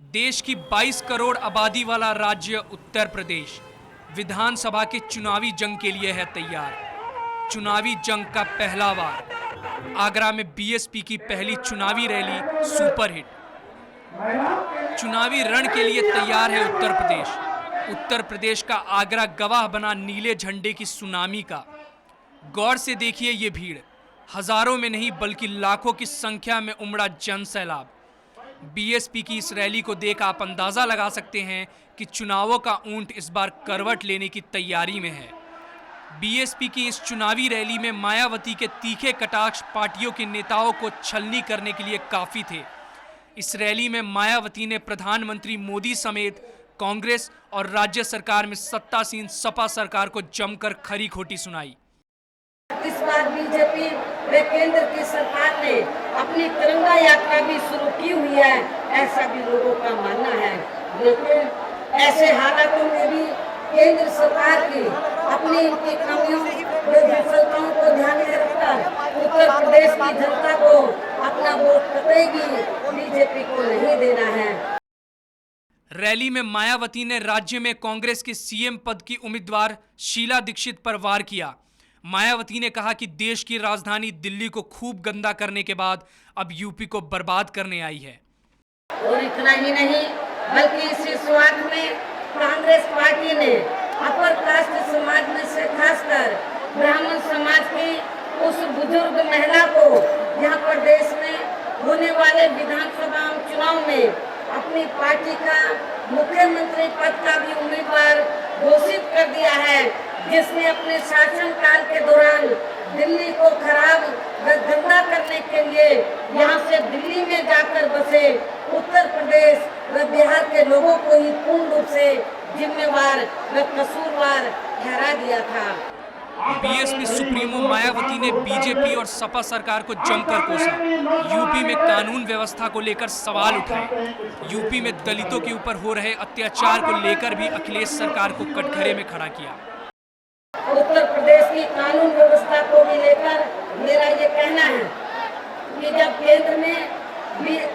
देश की 22 करोड़ आबादी वाला राज्य उत्तर प्रदेश विधानसभा के चुनावी जंग के लिए है तैयार। चुनावी जंग का पहला वार। आगरा में बीएसपी की पहली चुनावी रैली सुपरहिट। चुनावी रण के लिए तैयार है उत्तर प्रदेश। उत्तर प्रदेश का आगरा गवाह बना नीले झंडे की सुनामी का। गौर से देखिए ये भीड़, हजारों में नहीं बल्कि लाखों की संख्या में उमड़ा जन सैलाब। बीएसपी की इस रैली को देख आप अंदाजा लगा सकते हैं कि चुनावों का ऊंट इस बार करवट लेने की तैयारी में है। बीएसपी की इस चुनावी रैली में मायावती के तीखे कटाक्ष पार्टियों के नेताओं को छलनी करने के लिए काफी थे। इस रैली में मायावती ने प्रधानमंत्री मोदी समेत कांग्रेस और राज्य सरकार में सत्तासीन सपा सरकार को जमकर खरी खोटी सुनाई। इस बार बीजेपी व केंद्र की सरकार ने अपनी तिरंगा यात्रा भी शुरू की हुई है, ऐसा भी लोगों का मानना है। लेकिन ऐसे हालातों में भी केंद्र सरकार की अपनी इनकी कमियों व विफलताओं को ध्यान में रखकर उत्तर प्रदेश की जनता को अपना वोट कतई भी बीजेपी को नहीं देना है। रैली में मायावती ने राज्य में कांग्रेस के सीएम पद की उम्मीदवार शीला दीक्षित पर वार किया। मायावती ने कहा कि देश की राजधानी दिल्ली को खूब गंदा करने के बाद अब यूपी को बर्बाद करने आई है। और इतना ही नहीं बल्कि इसी स्वार्थ में कांग्रेस पार्टी ने अपर कास्ट समाज में से खासकर ब्राह्मण समाज की उस बुजुर्ग महिला को यहाँ पर देश में होने वाले विधानसभा चुनाव में अपनी पार्टी का मुख्यमंत्री पद का भी उम्मीदवार घोषित कर दिया है, जिसने अपने शासनकाल के दौरान दिल्ली को खराब व गंदा करने के लिए यहाँ से दिल्ली में जाकर बसे उत्तर प्रदेश व बिहार के लोगों को ही पूर्ण रूप से जिम्मेवार व कसूरवार ठहरा दिया था। बीएसपी सुप्रीमो मायावती ने बीजेपी और सपा सरकार को जमकर कोसा। यूपी में कानून व्यवस्था को लेकर सवाल उठाए। यूपी में दलितों के ऊपर हो रहे अत्याचार को लेकर भी अखिलेश सरकार को कटघरे में खड़ा किया। उत्तर प्रदेश की कानून व्यवस्था को भी लेकर मेरा ये कहना है कि जब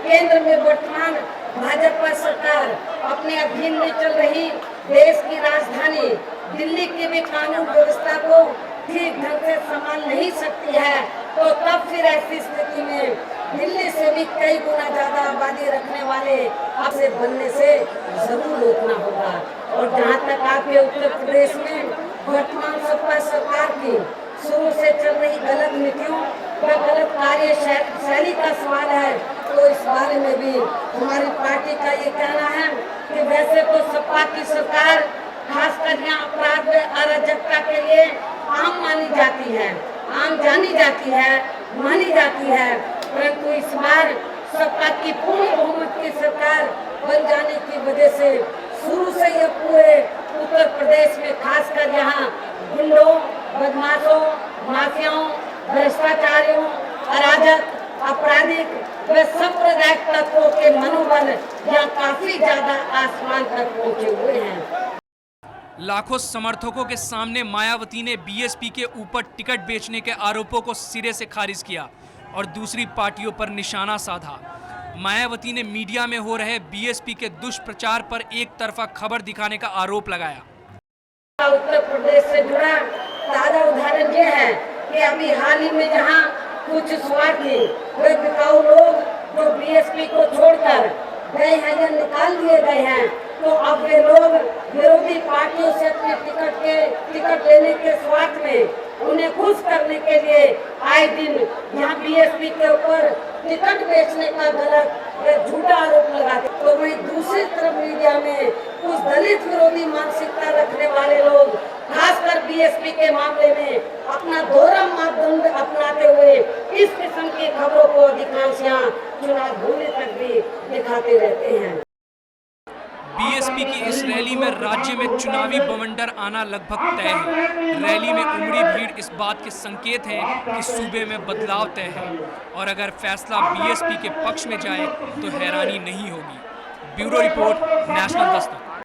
केंद्र में वर्तमान भाजपा सरकार अपने अधीन में चल रही देश की राजधानी दिल्ली की भी कानून व्यवस्था को ठीक ढंग से संभाल नहीं सकती है, तो तब फिर ऐसी स्थिति में दिल्ली से भी कई गुना ज्यादा आबादी रखने वाले आपसे बनने से जरूर रोकना होगा। और जहाँ तक आपके उत्तर प्रदेश में वर्तमान सपा सरकार की शुरू से चल रही गलत नीतियों व गलत कार्यशैली का सवाल है, तो इस बारे में भी हमारी पार्टी का ये कहना है कि वैसे तो सपा की सरकार खासकर यहाँ अपराध व अराजकता के लिए आम मानी जाती है, आम जानी जाती है, मानी जाती है, परंतु इस बार सपा की पूर्ण बहुमत की सरकार बन जाने की वजह से शुरू से ये पूरे उत्तर प्रदेश में खासकर यहाँ गुंडों, बदमाशों, माफियाओं, भ्रष्टाचारियों, अराजक, आपराधिक व सांप्रदायिक तत्वों के मनोबल यहाँ काफी ज्यादा आसमान तक पहुँचे हुए हैं। लाखों समर्थकों के सामने मायावती ने बीएसपी के ऊपर टिकट बेचने के आरोपों को सिरे से खारिज किया और दूसरी पार्टियों पर निशाना साधा। मायावती ने मीडिया में हो रहे बीएसपी के दुष्प्रचार पर एक तरफा खबर दिखाने का आरोप लगाया। उत्तर प्रदेश से जुड़ा ताजा उदाहरण ये है कि अभी हाल ही में जहां कुछ स्वार्थी व बिकाऊ लोग जो बीएसपी को छोड़कर गए हैं या निकाल दिए गए हैं, तो अब वे लोग विरोधी पार्टियों से अपने टिकट लेने के स्वार्थ में उन्हें खुश करने के लिए आए दिन यहाँ बीएसपी के ऊपर टिकट बेचने का गलत व झूठा आरोप लगाते। तो वही दूसरी तरफ मीडिया में कुछ दलित विरोधी मानसिकता रखने वाले लोग खासकर बीएसपी के मामले में अपना दोहरा मापदंड अपनाते हुए इस किस्म की खबरों को अधिकांश यहाँ चुनाव होने तक भी दिखाते रहते हैं। बीएसपी की इस रैली में राज्य में चुनावी बवंडर आना लगभग तय है। रैली में उमड़ी भीड़ इस बात के संकेत हैं कि सूबे में बदलाव तय है और अगर फैसला बीएसपी के पक्ष में जाए तो हैरानी नहीं होगी। Bureau report, national Dastak.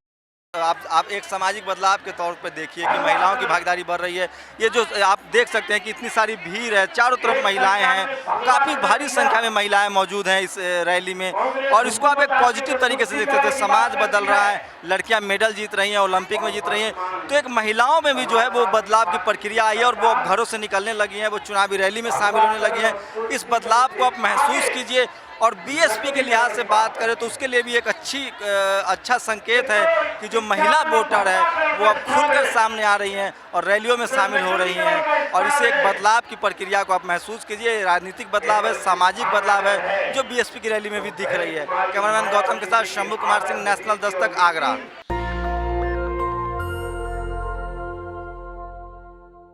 आप एक सामाजिक बदलाव के तौर पर देखिए कि महिलाओं की भागीदारी बढ़ रही है। ये जो आप देख सकते हैं कि इतनी सारी भीड़ है, चारों तरफ महिलाएं हैं, काफ़ी भारी संख्या में महिलाएं मौजूद हैं इस रैली में, और इसको आप एक पॉजिटिव तरीके से देखते थे। समाज बदल रहा है, लड़कियां मेडल जीत रही हैं, ओलंपिक में जीत रही हैं, तो एक महिलाओं में भी जो है वो बदलाव की प्रक्रिया आई है और वो घरों से निकलने लगी हैं, वो चुनावी रैली में शामिल होने लगी हैं। इस बदलाव को आप महसूस कीजिए। और बीएसपी के लिहाज से बात करें तो उसके लिए भी एक अच्छा संकेत है कि जो महिला वोटर है वो अब खुलकर सामने आ रही हैं और रैलियों में शामिल हो रही हैं, और इसे एक बदलाव की प्रक्रिया को आप महसूस कीजिए। राजनीतिक बदलाव है, सामाजिक बदलाव है, जो बीएसपी की रैली में भी दिख रही है। कैमरामैन गौतम के साथ शंभू कुमार सिंह, नेशनल दस्तक, आगरा।